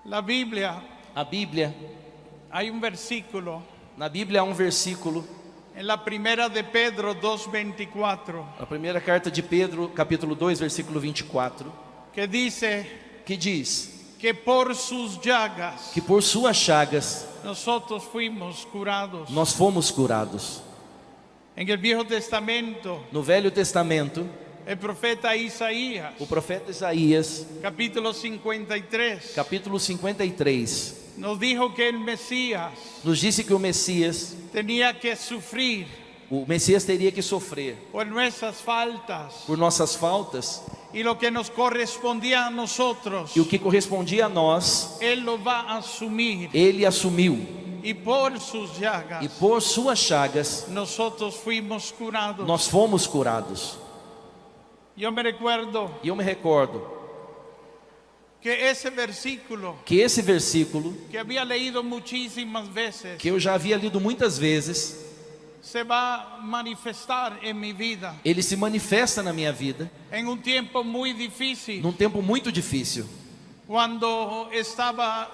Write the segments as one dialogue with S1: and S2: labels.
S1: La Biblia,
S2: A Bíblia,
S1: hay un versículo
S2: na Bíblia há um versículo,
S1: en la primera de Pedro 2:24
S2: a primeira carta de Pedro, capítulo 2, versículo 24,
S1: que dice
S2: que diz
S1: que por sus llagas
S2: que por suas chagas
S1: nosotros fuimos curados.
S2: nós fomos curados.
S1: En el Viejo Testamento,
S2: No Velho Testamento,
S1: el profeta Isaías,
S2: o profeta Isaías,
S1: capítulo 53,
S2: capítulo 53,
S1: nos dijo que el Mesías
S2: nos disse que o Messias teria que sofrer
S1: por nuestras faltas
S2: por nossas faltas,
S1: y lo que nos correspondía a nosotros,
S2: e o que correspondia a nós,
S1: Él lo va a asumir,
S2: Ele assumiu,
S1: y por sus llagas
S2: e por suas chagas
S1: nosotros fuimos curados.
S2: nós fomos curados.
S1: Yo me recuerdo
S2: E eu me recordo
S1: que ese versículo
S2: que esse versículo,
S1: que había leído muchísimas veces
S2: que eu já havia lido muitas vezes,
S1: se va a manifestar en mi vida
S2: ele se manifesta na minha vida
S1: en un tiempo muy difícil,
S2: num tempo muito difícil,
S1: cuando estaba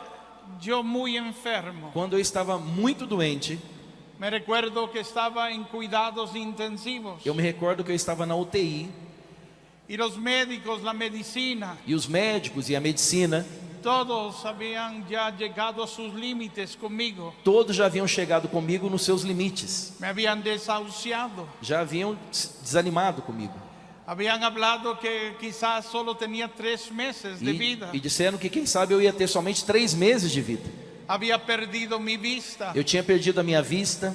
S1: yo muy enfermo.
S2: quando eu estava muito doente.
S1: Me recuerdo que estaba en cuidados intensivos
S2: Eu me recordo que eu estava na UTI,
S1: y los médicos, la medicina,
S2: e os médicos e a medicina,
S1: todos habían ya llegado a sus límites conmigo.
S2: todos já haviam chegado comigo nos seus limites,
S1: Me habían desahuciado.
S2: já haviam desanimado comigo.
S1: Habían hablado que quizás solo tenía 3 meses de vida.
S2: E disseram que quem sabe eu ia ter somente 3 meses de vida.
S1: Había perdido mi vista,
S2: Eu tinha perdido a minha vista,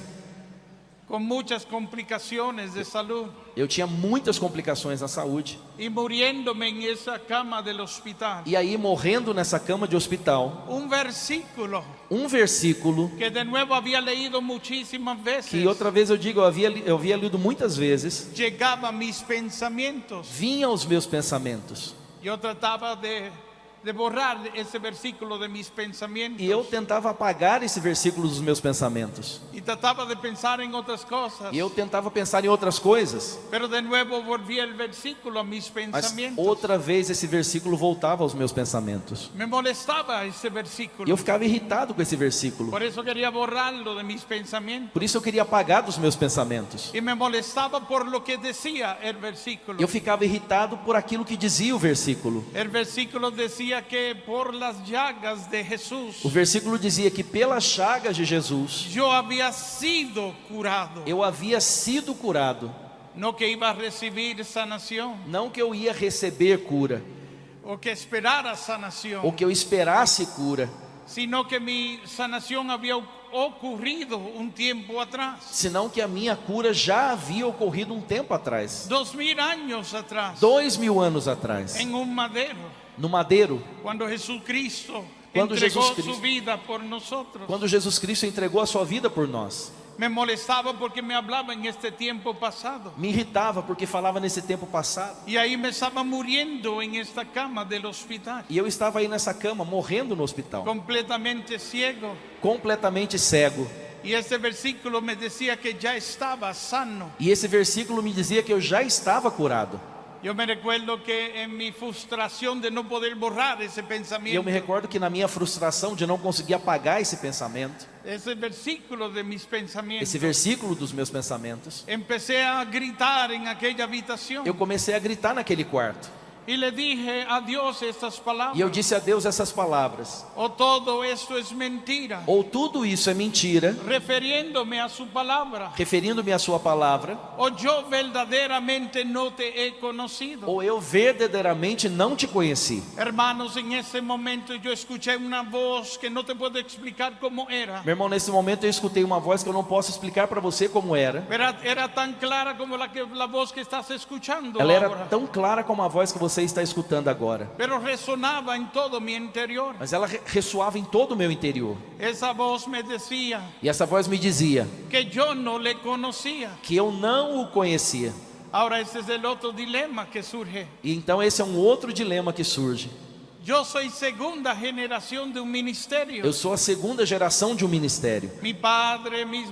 S1: con muchas complicaciones de salud,
S2: eu tinha muitas complicações na saúde,
S1: y muriéndome en esa cama del hospital.
S2: e aí morrendo nessa cama de hospital,
S1: Un versículo
S2: um versículo
S1: que de nuevo había leído muchísimas veces
S2: que outra vez eu digo, eu havia lido muitas vezes,
S1: llegaba a mis pensamientos.
S2: vinha aos meus pensamentos,
S1: Yo trataba de borrar ese versículo de mis pensamientos
S2: e eu tentava apagar esse versículo dos meus pensamentos,
S1: y trataba de pensar en otras cosas,
S2: e eu tentava pensar em outras coisas,
S1: pero de nuevo volvía el versículo a mis
S2: mas
S1: pensamientos.
S2: outra vez esse versículo voltava aos meus pensamentos,
S1: Me molestaba ese
S2: e
S1: versículo,
S2: eu ficava irritado com esse versículo,
S1: por eso quería borrarlo de mis pensamientos.
S2: por isso eu queria apagar dos meus pensamentos.
S1: Y me molestaba por lo que decía el versículo.
S2: Eu ficava irritado por aquilo que dizia o versículo.
S1: El versículo decía que por las llagas de Jesús
S2: O versículo dizia que pelas chagas de Jesus
S1: yo había sido curado,
S2: eu havia sido curado,
S1: no que iba a recibir sanación
S2: não que eu ia receber cura,
S1: o que esperara sanación,
S2: ou que eu esperasse cura,
S1: sino que mi sanación había ocurrido un tiempo atrás,
S2: senão que a minha cura já havia ocorrido um tempo atrás,
S1: 2000 años atrás,
S2: 2000 anos atrás,
S1: en un madero,
S2: no madeiro,
S1: cuando Jesucristo
S2: Quando
S1: entregó
S2: Jesus Cristo-
S1: su vida por nosotros.
S2: quando Jesus Cristo entregou a sua vida por nós.
S1: Me molestaba porque me hablaba en este tiempo pasado.
S2: Me irritava porque falava nesse tempo passado,
S1: Y ahí me estaba muriendo en esta cama del hospital,
S2: e eu estava aí nessa cama morrendo no hospital,
S1: completamente ciego.
S2: completamente cego,
S1: Y este versículo me decía que ya estaba sano.
S2: e esse versículo me dizia que eu já estava curado.
S1: Yo me recuerdo que en mi frustración de no poder borrar ese
S2: E eu
S1: pensamiento,
S2: me recordo que na minha frustração de não conseguir apagar esse pensamento,
S1: ese versículo de mis pensamientos,
S2: esse versículo dos meus pensamentos,
S1: empecé a gritar en aquella habitación
S2: eu comecei a gritar naquele quarto.
S1: y le dije a Dios estas palabras:
S2: E eu disse a Deus essas palavras:
S1: o todo esto es mentira,
S2: ou tudo isso é mentira,
S1: refiriéndome a su palabra,
S2: referindo-me à sua palavra,
S1: o yo verdaderamente no te he conocido.
S2: ou eu verdadeiramente não te conheci.
S1: Hermanos, en ese momento yo escuché una voz que no te puedo explicar cómo era.
S2: Meu irmão, nesse momento eu escutei uma voz que eu não posso explicar para você como era.
S1: Era tan clara como la voz que estás escuchando
S2: Ela era
S1: ahora,
S2: tão clara como a voz que você está escutando agora,
S1: pero resonaba en todo mi interior.
S2: mas ela ressoava em todo o meu interior.
S1: Esa voz me decía
S2: E essa voz me dizia
S1: que yo no le conocía.
S2: que eu não o conhecia.
S1: Ahora ese es el otro dilema que surge.
S2: E então esse é um outro dilema que surge.
S1: Yo soy segunda generación de un ministerio.
S2: Eu sou a segunda geração de um ministério.
S1: Mi padre, mi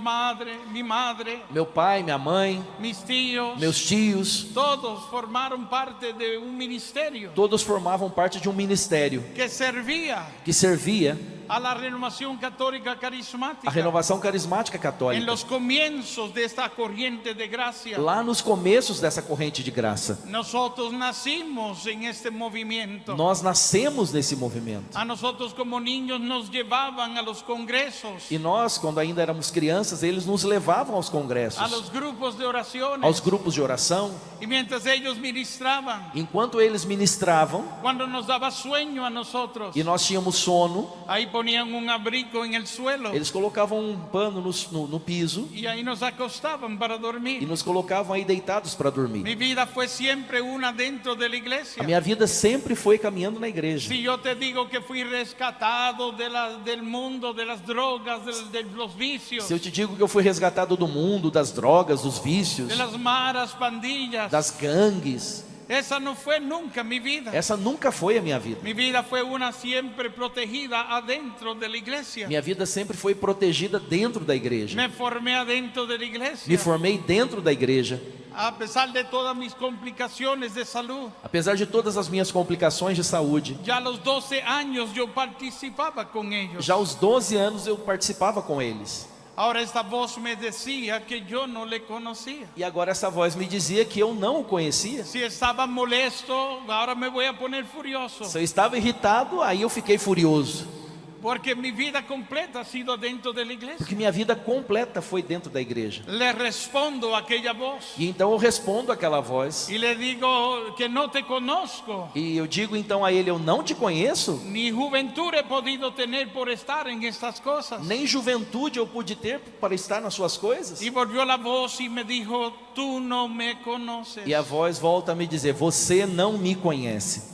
S1: madre,
S2: Meu pai, minha mãe,
S1: mis tíos,
S2: meus tios,
S1: todos formaron parte de un ministerio
S2: todos formavam parte de um ministério
S1: que servía
S2: que servia
S1: a la renovación católica
S2: a
S1: carismática
S2: renovação carismática
S1: en
S2: católica.
S1: los comienzos de esta corriente de gracia.
S2: Lá nos começos dessa corrente de graça.
S1: Nosotros nacimos en este movimiento.
S2: Nós nascemos nesse movimento.
S1: A nosotros como niños nos llevaban a los congresos,
S2: E nós, quando ainda éramos crianças, eles nos levavam aos
S1: a
S2: congressos,
S1: los grupos de oraciones.
S2: aos grupos de oração.
S1: Y mientras ellos ministraban,
S2: Enquanto eles ministravam
S1: cuando nos daba sueño a nosotros,
S2: e nós tínhamos sono,
S1: ahí ponían un abrigo en el suelo
S2: eles colocavam um pano no piso
S1: y ahí nos acostaban para
S2: e
S1: dormir.
S2: nos colocavam aí deitados para dormir.
S1: Mi vida fue siempre una dentro de la
S2: A
S1: iglesia.
S2: minha vida sempre foi caminhando na igreja.
S1: Si yo te digo que fui rescatado del mundo, de las drogas, de los vicios,
S2: Se eu te digo que eu fui resgatado do mundo, das drogas, dos vícios,
S1: de las maras, pandillas,
S2: das gangues,
S1: esa no fue nunca mi vida.
S2: essa nunca foi a minha vida.
S1: Mi vida fue una siempre protegida adentro de la iglesia.
S2: Minha vida sempre foi protegida dentro da igreja.
S1: Me formé adentro de la
S2: Me
S1: iglesia.
S2: formei dentro da igreja.
S1: A pesar de todas mis complicaciones de salud,
S2: Apesar de todas as minhas complicações de saúde,
S1: ya a los 12 años yo participaba con ellos.
S2: já aos 12 anos eu participava com eles.
S1: Ahora esta voz me decía que yo no le conocía.
S2: E agora essa voz me dizia que eu não o conhecia.
S1: Si estaba molesto, ahora me voy a poner furioso.
S2: Se eu estava irritado, aí eu fiquei furioso.
S1: Porque mi vida completa ha sido dentro de la iglesia.
S2: Porque minha vida completa foi dentro da igreja.
S1: Le respondo a aquella voz
S2: E então eu respondo àquela voz.
S1: y le digo que no te conozco.
S2: E eu digo então a ele, eu não te conheço.
S1: Ni juventud he podido tener por estar en estas cosas.
S2: Nem juventude eu pude ter para estar nas suas coisas.
S1: Y volvió la voz y me dijo, tú no me conoces.
S2: E a voz volta a me dizer, você não me conhece.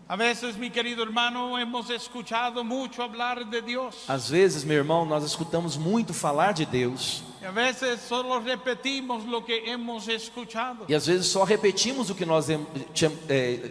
S1: A veces, mi querido hermano, hemos escuchado mucho hablar de Dios.
S2: Às vezes, meu irmão, nós escutamos muito falar de Deus.
S1: Y a veces solo repetimos lo que hemos escuchado.
S2: E às vezes só repetimos o que nós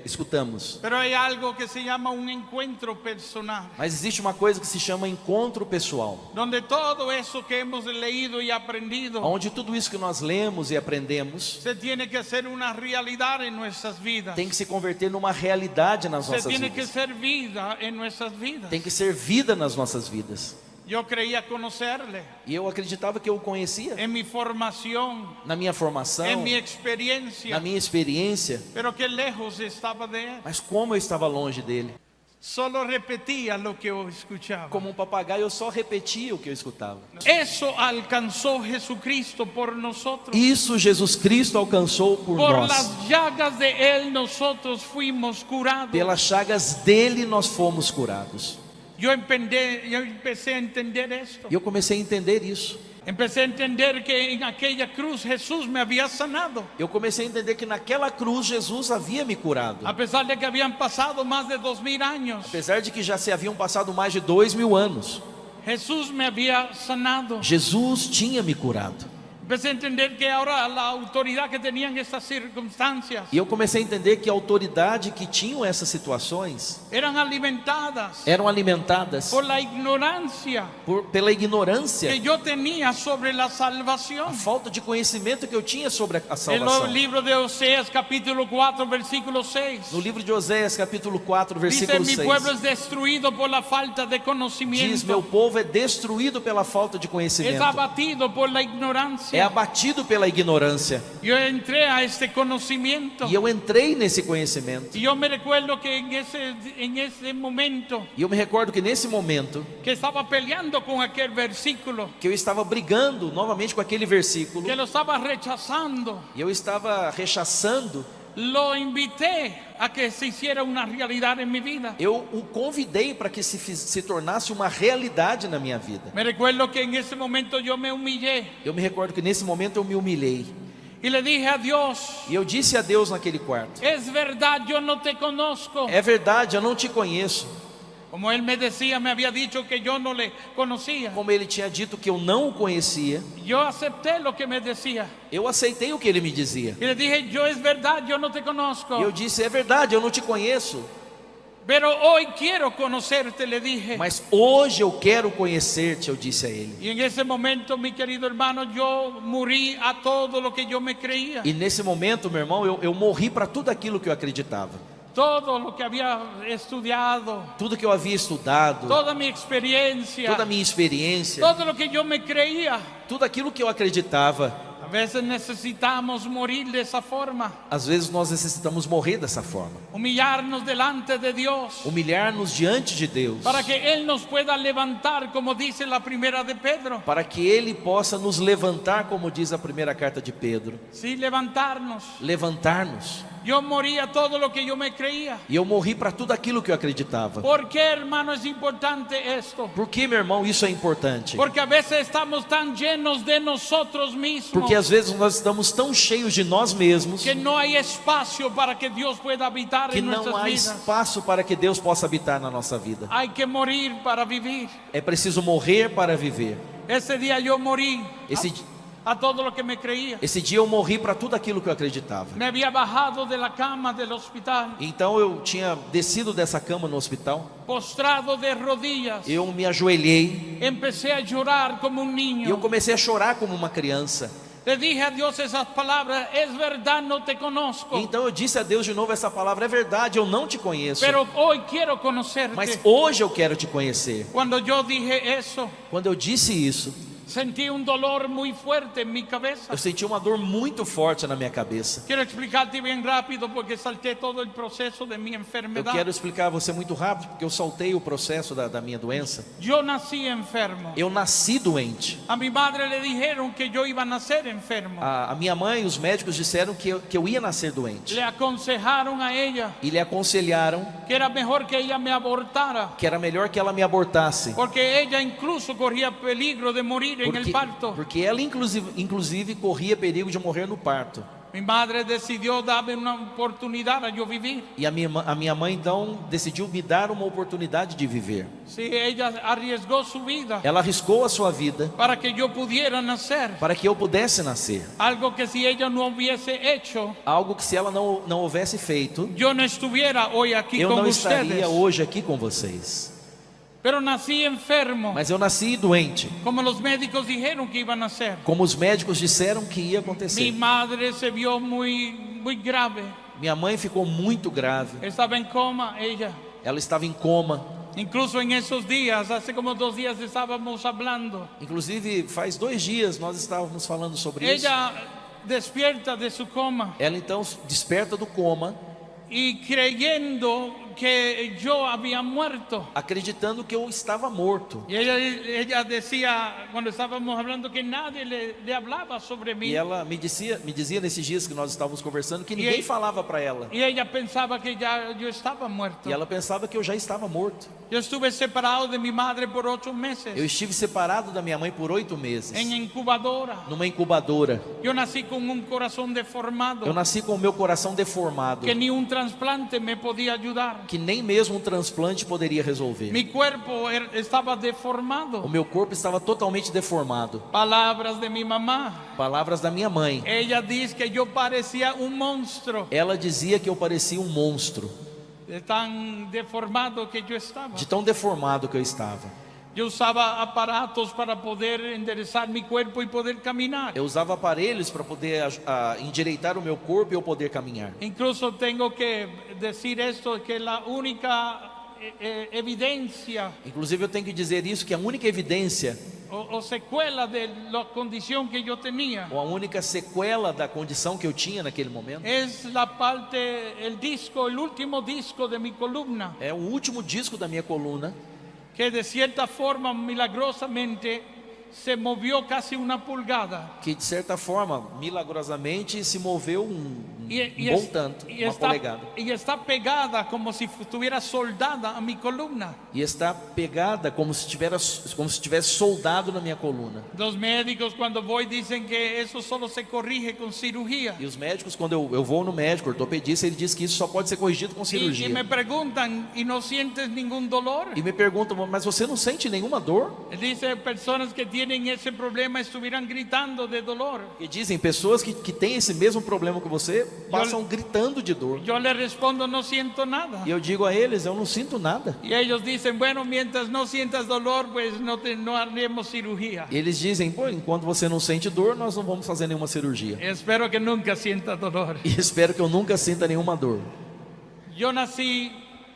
S2: escutamos.
S1: Pero hay algo que se llama un encuentro personal,
S2: Mas existe uma coisa que se chama encontro pessoal.
S1: donde todo eso que hemos leído y aprendido
S2: Onde tudo isso que nós lemos e aprendemos
S1: se tiene que hacer una realidad en nuestras vidas.
S2: tem que se converter numa realidade nas
S1: Se
S2: nossas
S1: tiene que
S2: vidas.
S1: ser vida en nuestras vidas.
S2: Tem que ser vida nas nossas vidas.
S1: Yo creía conocerle
S2: E eu acreditava que eu o conhecia
S1: en mi formación,
S2: na minha formação,
S1: en mi
S2: na
S1: experiencia,
S2: minha experiência.
S1: pero que lejos estaba de él.
S2: Mas como eu estava longe dele.
S1: Solo repetía lo que yo escuchaba.
S2: Como um papagaio, eu só repetia o que eu escutava.
S1: Eso alcanzó Jesucristo por nosotros.
S2: Isso Jesus Cristo alcançou por
S1: Por
S2: nós.
S1: las llagas de Él nosotros fuimos curados.
S2: Pelas chagas dele nós fomos curados.
S1: Yo empecé a entender esto.
S2: E eu comecei a entender isso.
S1: Empecé a entender que en aquella cruz Jesús me había sanado.
S2: Eu comecei a entender que naquela cruz Jesus havia me curado.
S1: A pesar de que habían pasado más de 2000 años,
S2: Apesar de que já se haviam passado mais de 2000 anos,
S1: Jesús me había sanado.
S2: Jesus tinha me curado.
S1: Empecé a entender que ahora la autoridad que tenían estas circunstancias
S2: E eu comecei a entender que a autoridade que tinham essas situações
S1: eran alimentadas
S2: eram alimentadas
S1: por la ignorancia
S2: pela ignorância,
S1: que yo tenía sobre la
S2: a
S1: salvación.
S2: falta de conhecimento que eu tinha sobre a
S1: En
S2: salvação.
S1: el libro de Oseas capítulo 4 versículo 6
S2: No livro de Oséias, capítulo 4,
S1: dice:
S2: versículo
S1: mi
S2: 6,
S1: pueblo es destruido por la falta de
S2: diz,
S1: conocimiento,
S2: meu povo é destruído pela falta de
S1: es
S2: conhecimento,
S1: abatido por la ignorancia.
S2: é abatido pela ignorância.
S1: Yo entré a este conocimiento
S2: E eu entrei nesse conhecimento.
S1: y yo me recuerdo que en ese momento
S2: E eu me recordo que nesse momento,
S1: que estaba peleando con aquel versículo,
S2: que eu estava brigando novamente com aquele versículo,
S1: que lo estaba rechazando,
S2: e eu estava rechaçando,
S1: lo invité a que se hiciera una realidad en mi vida.
S2: eu o convidei para que se tornasse uma realidade na minha vida.
S1: Me recuerdo que en ese momento yo me humillé
S2: Eu me recordo que nesse momento eu me humilhei.
S1: y le dije a Dios:
S2: E eu disse a Deus naquele quarto,
S1: es verdad, yo no te conozco.
S2: é verdade, eu não te conheço.
S1: Como él me decía, me había dicho que yo no le conocía.
S2: Como ele tinha dito que eu não o conhecia,
S1: Yo acepté lo que me decía
S2: eu aceitei o que ele me dizia.
S1: y le dije: yo es verdad, yo no te conozco.
S2: E eu disse, é verdade, eu não te conheço.
S1: Pero hoy quiero conocerte, le dije.
S2: Mas hoje eu quero conhecer-te, eu disse a ele.
S1: Y en ese momento, mi querido hermano, yo morí a todo lo que yo me creía.
S2: E nesse momento, meu irmão, eu morri para tudo aquilo que eu acreditava.
S1: Todo lo que había estudiado,
S2: Tudo que eu havia estudado,
S1: toda mi experiencia,
S2: toda a minha experiência,
S1: todo lo que yo me creía.
S2: tudo aquilo que eu acreditava.
S1: A veces necesitamos morir de esa forma,
S2: Às vezes nós necessitamos morrer dessa forma.
S1: humillarnos delante de Dios,
S2: Humilhar-nos diante de Deus.
S1: para que Él nos pueda levantar, como dice la primera de Pedro.
S2: Para que Ele possa nos levantar, como diz a primeira carta de Pedro.
S1: Sí, levantarnos.
S2: Levantar-nos.
S1: Yo moría todo lo que yo me creía.
S2: E eu morri para tudo aquilo que eu acreditava.
S1: ¿Por qué, hermano, es importante esto?
S2: Por que, meu irmão, isso é importante?
S1: Porque a veces estamos tan llenos de nosotros mismos
S2: Porque às vezes nós estamos tão cheios de nós mesmos
S1: que no hay espacio para que Dios pueda habitar
S2: que
S1: en
S2: não
S1: nuestras
S2: há
S1: vidas.
S2: espaço para que Deus possa habitar na nossa vida.
S1: Hay que morir para vivir.
S2: É preciso morrer para viver.
S1: Ese día yo morí
S2: Esse
S1: a todo lo que me creía.
S2: dia eu morri para tudo aquilo que eu acreditava.
S1: Me había bajado de la cama del hospital,
S2: Então eu tinha descido dessa cama no hospital.
S1: postrado de rodillas.
S2: Eu me ajoelhei
S1: Empecé a llorar como un
S2: e eu
S1: niño.
S2: comecei a chorar como uma criança.
S1: Le dije a Dios esas palabras: es verdad, no te conozco,
S2: Então eu disse a Deus de novo essa palavra: é verdade, eu não te conheço.
S1: pero hoy quiero conocerte.
S2: Mas hoje eu quero te conhecer.
S1: Cuando yo dije eso,
S2: Quando eu disse isso,
S1: sentí un dolor muy fuerte en mi cabeza.
S2: eu senti uma dor muito forte na minha cabeça.
S1: Quiero explicarte bien rápido porque salté todo el proceso de mi
S2: Eu
S1: enfermedad.
S2: quero explicar a você muito rápido, porque eu saltei o processo da minha doença.
S1: Yo nací enfermo.
S2: Eu nasci doente.
S1: A mi madre le dijeron que yo iba a nacer enfermo.
S2: A minha mãe e os médicos disseram que eu ia nascer doente.
S1: Le aconsejaron a ella
S2: E lhe aconselharam
S1: que era mejor que ella me abortara,
S2: que era melhor que ela me abortasse.
S1: porque ella incluso corría peligro de morir en el parto.
S2: Porque ela inclusive corria perigo de morrer no parto.
S1: Mi madre decidió darme una oportunidad a yo vivir.
S2: E a minha mãe então decidiu me dar uma oportunidade de viver.
S1: Sí, ella arriesgó su vida
S2: Ela arriscou a sua vida
S1: para que yo pudiera nacer.
S2: para que eu pudesse nascer.
S1: Algo que si ella no hubiese hecho,
S2: Algo que se ela não houvesse feito,
S1: yo no estuviera hoy aquí
S2: eu
S1: con
S2: não
S1: ustedes.
S2: estaria hoje aqui com vocês.
S1: Pero nací enfermo,
S2: Mas eu nasci doente,
S1: como los médicos dijeron que iba a nacer.
S2: como os médicos disseram que ia
S1: Mi
S2: acontecer.
S1: madre se vio muy grave.
S2: Minha mãe ficou muito grave.
S1: Estaba en coma ella.
S2: Ela estava em coma.
S1: Incluso en esos días, hace como 2 días estábamos hablando.
S2: Inclusive, faz 2 dias nós estávamos falando sobre isso.
S1: Ella despierta de su coma
S2: Ela então desperta do coma,
S1: y creyendo que yo había muerto.
S2: acreditando que eu estava morto.
S1: Y ella decía, cuando estábamos hablando, que nadie le hablaba sobre mí.
S2: E ela me dizia nesses dias que nós estávamos conversando que ninguém falava para ela.
S1: Y ella pensaba que ya yo estaba muerto.
S2: E ela pensava que eu já estava morto.
S1: Yo estuve separado de mi madre por 8 meses.
S2: Eu estive separado da minha mãe por 8 meses,
S1: En incubadora.
S2: numa incubadora.
S1: Yo nací con un corazón deformado,
S2: Eu nasci com o meu coração deformado,
S1: que ni un trasplante me podía ayudar.
S2: que nem mesmo um transplante poderia resolver.
S1: Mi cuerpo estaba
S2: O
S1: deformado.
S2: meu corpo estava totalmente deformado.
S1: Palabras de mi mamá.
S2: Palavras da minha mãe.
S1: Ella dice que yo parecía un monstruo,
S2: Ela dizia que eu parecia um monstro,
S1: de tan deformado que yo estaba.
S2: de tão deformado que eu estava.
S1: Yo usaba aparatos para poder enderezar mi cuerpo y poder caminar.
S2: Eu usava aparelhos para poder endireitar o meu corpo e eu poder caminhar.
S1: Incluso tengo que decir esto, que la única evidencia
S2: Inclusive eu tenho que dizer isso, que a única evidência,
S1: o secuela de la condición que yo tenía
S2: ou a única sequela da condição que eu tinha naquele momento,
S1: es la parte, el disco, el último disco de mi columna,
S2: é o último disco da minha coluna,
S1: que de cierta forma milagrosamente se movió casi 1 pulgada.
S2: que de certa forma, milagrosamente, se moveu um bom tanto, uma polegada.
S1: Y está pegada como si estuviera soldada a mi columna.
S2: E está pegada como se tivesse soldado na minha coluna.
S1: Los médicos cuando voy dicen que eso solo se corrige con cirugía.
S2: E os médicos, quando eu vou no médico, ortopedista, ele diz que isso só pode ser corrigido com cirurgia.
S1: Y me preguntan, ¿y no sientes ningún dolor?
S2: E me perguntam, mas você não sente nenhuma dor?
S1: Dice, personas que tienen ese problema estuvieran gritando de dolor.
S2: E dizem, pessoas que têm esse mesmo problema que você passam gritando de dor.
S1: Yo le respondo, no siento nada.
S2: E eu digo a eles, eu não sinto nada.
S1: Y ellos dicen, bueno, mientras no sientas dolor, pues no haremos cirugía.
S2: E eles dizem, pô, enquanto você não sente dor, nós não vamos fazer nenhuma cirurgia.
S1: Espero que nunca sienta dolor.
S2: E espero que eu nunca sinta nenhuma dor.
S1: Yo nací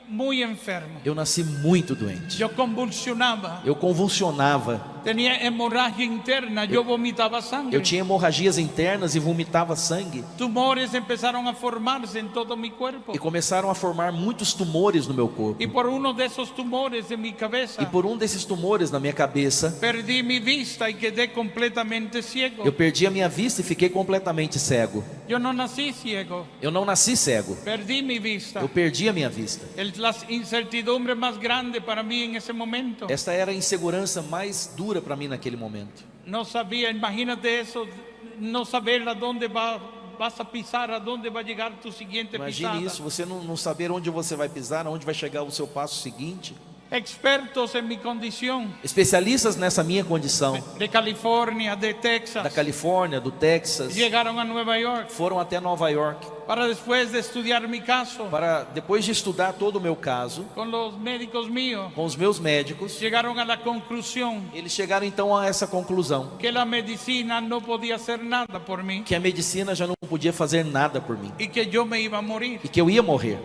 S1: muy enfermo.
S2: Eu nasci muito doente.
S1: Yo convulsionaba.
S2: Eu convulsionava.
S1: Tenía hemorragia interna, yo vomitaba sangre.
S2: Eu tinha hemorragias internas e vomitava sangue.
S1: Tumores empezaron a formarse en todo mi cuerpo.
S2: E começaram a formar muitos tumores no meu corpo.
S1: Y por uno de esos tumores en mi cabeza,
S2: E por um desses tumores na minha cabeça,
S1: perdí mi vista y quedé completamente ciego.
S2: eu perdi a minha vista e fiquei completamente cego.
S1: Yo no nací ciego,
S2: Eu não nasci cego.
S1: perdí mi vista.
S2: Eu perdi a minha vista.
S1: La incertidumbre más grande para mí en ese momento.
S2: Esta era a insegurança mais dura para mim naquele momento.
S1: No sabía, imagínate eso, no saber a dónde vas a pisar, a dónde va a llegar tu siguiente pisada.
S2: Imagine isso, você não saber onde você vai pisar, aonde vai chegar o seu passo seguinte.
S1: Expertos en mi condición,
S2: Especialistas nessa minha condição,
S1: de California, de
S2: da
S1: Texas,
S2: Califórnia, do Texas,
S1: llegaron a Nueva York
S2: foram até Nova York
S1: para después de estudiar mi caso
S2: para, depois de estudar todo o meu caso,
S1: con los médicos míos,
S2: com os meus médicos,
S1: llegaron a la conclusión
S2: eles chegaram então a essa conclusão,
S1: que la medicina no podía hacer nada por mí
S2: que a medicina já não podia fazer nada por mim
S1: y que yo me iba a morir.
S2: e que eu ia morrer.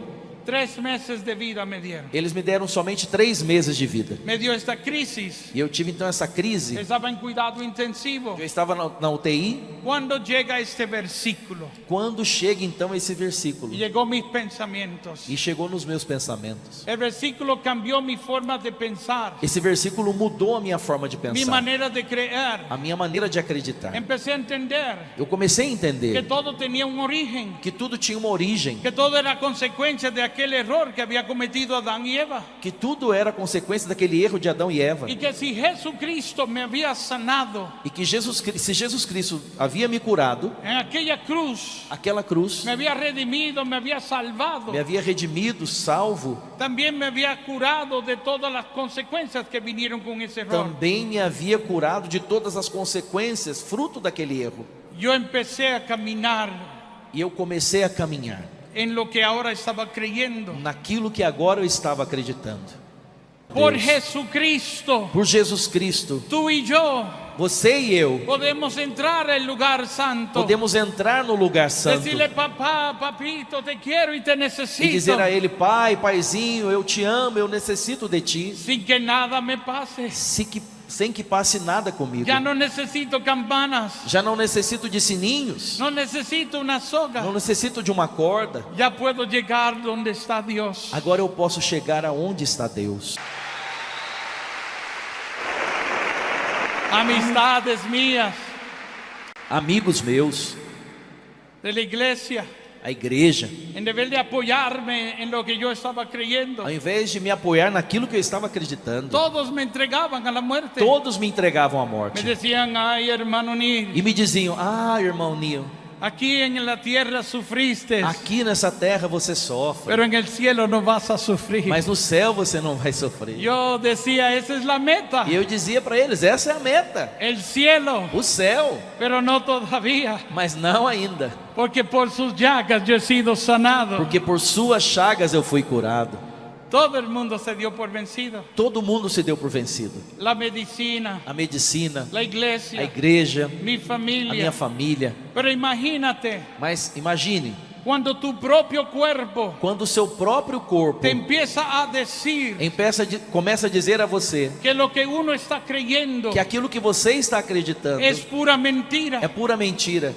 S1: 3 meses de vida me dieron.
S2: Eles me deram somente 3 meses de vida.
S1: Me dio esta crisis.
S2: E eu tive então essa crise.
S1: Estaba en cuidado intensivo.
S2: Eu estava na UTI.
S1: Cuando llega este versículo,
S2: Quando chega então esse versículo,
S1: llegó mis pensamientos.
S2: e chegou nos meus pensamentos.
S1: El versículo cambió mi forma de pensar,
S2: Esse versículo mudou a minha forma de
S1: mi
S2: pensar,
S1: manera de creer.
S2: a minha maneira de acreditar.
S1: Empecé a entender
S2: Eu comecei a
S1: que
S2: entender
S1: todo tenía un origen,
S2: que tudo tinha uma origem,
S1: que todo era consecuencia de aquel error que había cometido Adán y Eva.
S2: que tudo era consequência daquele erro de Adão e Eva.
S1: Y que si Jesucristo me había sanado
S2: E que se Jesus Cristo havia me curado,
S1: en aquella cruz,
S2: aquela cruz
S1: me había redimido, me había salvado,
S2: me havia redimido, salvo,
S1: también me había curado de todas las consecuencias que vinieron con ese error.
S2: também me havia curado de todas as consequências fruto daquele erro.
S1: Yo empecé a caminar
S2: E eu comecei a caminhar
S1: en lo que ahora estaba creyendo.
S2: naquilo que agora eu estava acreditando.
S1: Por
S2: Deus,
S1: Jesucristo,
S2: por Jesus Cristo,
S1: tú y yo
S2: você e eu
S1: podemos entrar al lugar santo.
S2: podemos entrar no lugar santo
S1: Decirle, papá, papito, te quiero y te
S2: e
S1: necesito.
S2: dizer a Ele: Pai, Paizinho, eu te amo, eu necessito de Ti,
S1: Sin que nada me pase.
S2: sem que passe nada comigo.
S1: Ya no necesito campanas.
S2: Já não necessito de sininhos,
S1: No necesito una soga.
S2: não necessito de uma corda.
S1: Ya puedo llegar donde está Dios.
S2: Agora eu posso chegar aonde está Deus.
S1: Amistades mías
S2: Amigos meus,
S1: de la iglesia,
S2: a igreja,
S1: en vez de apoyarme en lo que yo estaba creyendo,
S2: ao invés de me apoiar naquilo que eu estava acreditando,
S1: todos me entregaban a la muerte.
S2: todos me entregavam à
S1: Me
S2: morte.
S1: decían, ay hermano Nil,
S2: E me diziam: Ah, irmão Nil,
S1: aquí en la tierra sufriste,
S2: aqui nessa terra você sofre,
S1: pero en el cielo no vas a sufrir.
S2: mas no céu você não vai sofrer.
S1: Yo decía, esa es la meta,
S2: E eu dizia para eles: essa é a meta,
S1: el cielo,
S2: o céu,
S1: pero no todavía,
S2: mas não ainda,
S1: porque por sus llagas yo he sido sanado.
S2: porque por suas chagas eu fui curado.
S1: Todo el mundo se dio por vencido.
S2: Todo mundo se deu por vencido.
S1: La medicina,
S2: A medicina,
S1: la
S2: a
S1: iglesia,
S2: igreja,
S1: mi
S2: a
S1: familia.
S2: minha família.
S1: Pero imagínate,
S2: Mas imagine,
S1: cuando tu propio cuerpo
S2: quando o seu próprio corpo
S1: te empieza a decir
S2: começa a dizer a você
S1: que lo que uno está creyendo
S2: que aquilo que você está acreditando
S1: es pura mentira.
S2: é pura mentira.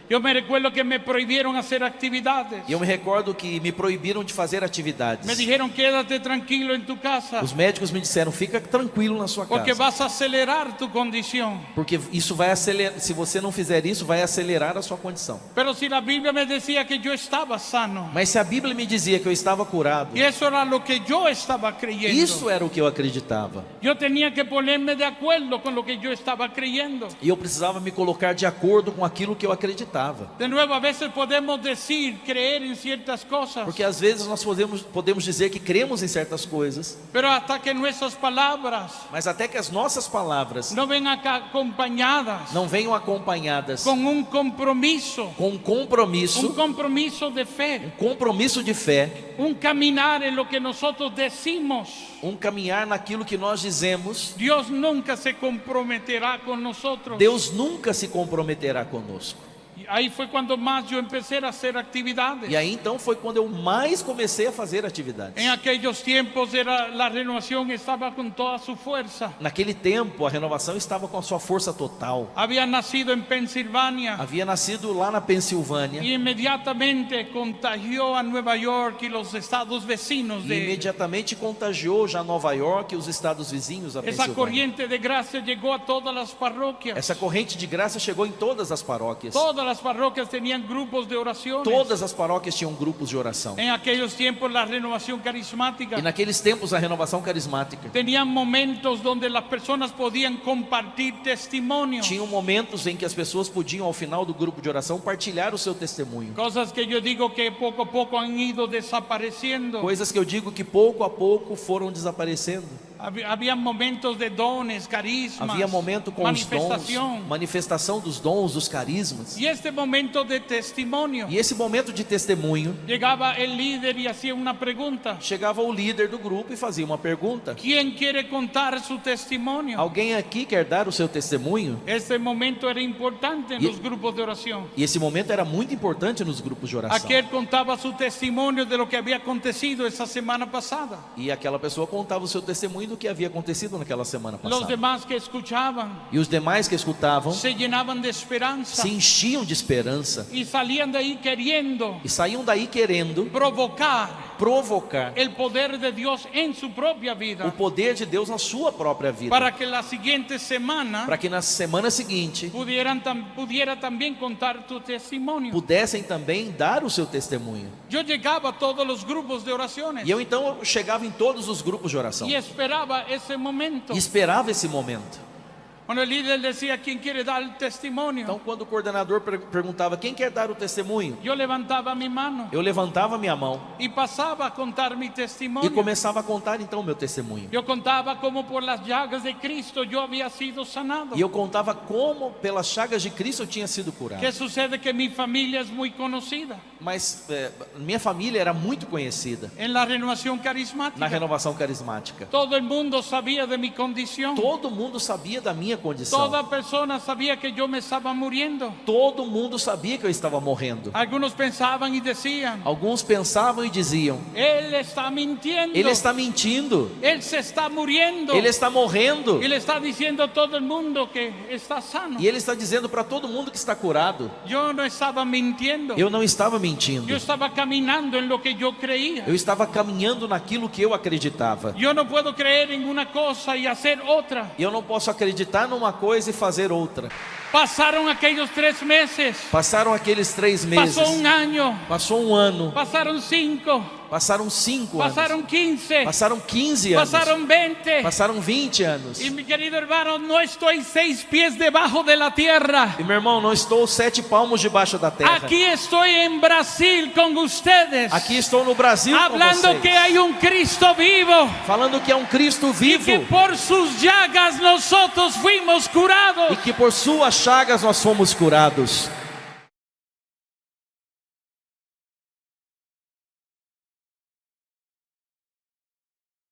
S1: Yo me recuerdo que me prohibieron hacer actividades.
S2: E eu me recordo que me proibiram de fazer atividades.
S1: Me dijeron, quédate tranquilo en tu casa,
S2: Os médicos me disseram: fica tranquilo na sua
S1: porque
S2: casa,
S1: vas a acelerar tu condición.
S2: porque isso vai acelerar. Se você não fizer isso, vai acelerar a sua condição.
S1: Pero si la Biblia me decía que yo estaba sano,
S2: Mas se a Bíblia me dizia que eu estava curado,
S1: y eso era lo que yo estaba creyendo,
S2: isso era o que eu acreditava.
S1: yo tenía que ponerme de acuerdo con lo que yo estaba creyendo.
S2: E eu precisava me colocar de acordo com aquilo que eu acreditava. importava.
S1: De nuevo, a veces podemos decir, creer en ciertas cosas,
S2: Porque às vezes nós podemos dizer que cremos em certas coisas,
S1: pero hasta que nuestras palabras
S2: mas até que as nossas palavras
S1: no vengan acompañadas
S2: não venham acompanhadas
S1: con un compromiso,
S2: com um compromisso
S1: de fe,
S2: compromisso de fé,
S1: un caminar en lo que nosotros decimos,
S2: caminhar naquilo que nós dizemos,
S1: Dios nunca se comprometerá con nosotros.
S2: Deus nunca se comprometerá conosco.
S1: Y ahí fue cuando más yo empecé a hacer actividades.
S2: E aí então foi quando eu mais comecei a fazer atividades.
S1: En aquellos tiempos la renovación estaba con toda su fuerza.
S2: Naquele tempo a renovação estava com a sua força total.
S1: Había nacido en Pensilvania
S2: Havia nascido lá na Pensilvânia
S1: y inmediatamente contagió a Nueva York y los estados vecinos
S2: e
S1: de
S2: imediatamente contagiou já Nova York e os estados vizinhos da
S1: esa
S2: Pensilvânia.
S1: corriente de gracia llegó a todas las parroquias.
S2: Essa corrente de graça chegou em todas as paróquias.
S1: Todas las parroquias tenían grupos de oración.
S2: Todas as paróquias tinham grupos de oração.
S1: En aquellos tiempos la renovación carismática
S2: E naqueles tempos a renovação carismática
S1: tenían momentos donde las personas podían compartir testimonios.
S2: tinham momentos em que as pessoas podiam ao final do grupo de oração partilhar o seu testemunho.
S1: Cosas que yo digo que poco a poco han ido desapareciendo.
S2: Coisas que eu digo que pouco a pouco foram desaparecendo.
S1: Había momentos de dones, carismas,
S2: Havia momento com os dons, manifestação dos dons, dos carismas.
S1: Y este momento de testimonio,
S2: E esse momento de testemunho,
S1: llegaba el líder y hacía una pregunta.
S2: chegava o líder do grupo e fazia uma pergunta.
S1: ¿Quién quiere contar su testimonio?
S2: Alguém aqui quer dar o seu testemunho?
S1: Este momento era importante en
S2: Y-
S1: los grupos de oración.
S2: E esse momento era muito importante nos grupos de oração.
S1: Aquel contaba su testimonio de lo que había acontecido esa semana pasada.
S2: E aquela pessoa contava o seu testemunho do que havia acontecido naquela semana
S1: Los
S2: passada.
S1: demás que escuchaban
S2: E os demais que escutavam
S1: se llenaban de esperanza
S2: se enchiam de esperança
S1: y salían de ahí queriendo
S2: e saíam daí querendo provocar
S1: el poder de Dios en su propia
S2: o
S1: vida,
S2: poder de Deus na sua própria vida,
S1: para que la siguiente semana
S2: para que na semana seguinte
S1: pudiera también contar tu testimonio.
S2: pudessem também dar o seu testemunho.
S1: Yo llegaba a todos los grupos de oraciones
S2: E eu então chegava em todos os grupos de oração
S1: y esperaba ese momento.
S2: e esperava esse momento.
S1: Cuando el líder decía quién quiere dar el testimonio,
S2: Então quando o coordenador perguntava quem quer dar o testemunho,
S1: yo levantaba mi mano
S2: eu levantava minha mão
S1: y pasaba a contar mi
S2: e
S1: testimonio.
S2: começava a contar então o meu testemunho.
S1: Yo contaba cómo por las llagas de Cristo yo había sido sanado.
S2: E eu contava como pelas chagas de Cristo eu tinha sido curado.
S1: ¿Qué sucede? Que mi familia es muy conocida
S2: Mas minha família era muito conhecida
S1: en la renovación
S2: na
S1: carismática.
S2: renovação carismática.
S1: Todo el mundo sabía de mi condición.
S2: Todo mundo sabia da minha condição.
S1: Toda persona sabía que yo me estaba muriendo.
S2: Todo mundo sabia que eu estava morrendo.
S1: Algunos pensaban y decían,
S2: Alguns pensavam e diziam:
S1: él está mintiendo,
S2: ele está mentindo,
S1: él se está muriendo,
S2: ele está morrendo.
S1: y le está diciendo a todo el mundo que está sano.
S2: E ele está dizendo para todo mundo que está curado.
S1: Yo no estaba mintiendo,
S2: Eu não estava mentindo.
S1: yo estaba caminando en lo que yo creía.
S2: Eu estava caminhando naquilo que eu acreditava.
S1: Yo no puedo creer en una cosa y hacer otra.
S2: E eu não posso acreditar numa coisa e fazer outra.
S1: Pasaron aquellos 3 meses,
S2: Passaram aqueles 3 meses.
S1: pasó un año,
S2: Passou um ano.
S1: pasaron 5,
S2: Passaram 5 anos.
S1: pasaron 15,
S2: Passaram 15 anos.
S1: pasaron 20.
S2: Passaram 20 anos.
S1: Y mi querido hermano, no estoy 6 pies debajo de la tierra.
S2: E meu irmão, não estou 7 palmos debaixo da terra.
S1: Aquí estoy en Brasil con ustedes,
S2: Aqui estou no Brasil com
S1: hablando
S2: vocês.
S1: que hay un Cristo vivo
S2: Falando que é um Cristo
S1: y
S2: vivo.
S1: que por sus llagas nosotros fuimos curados.
S2: E que por suas chagas nós fomos curados.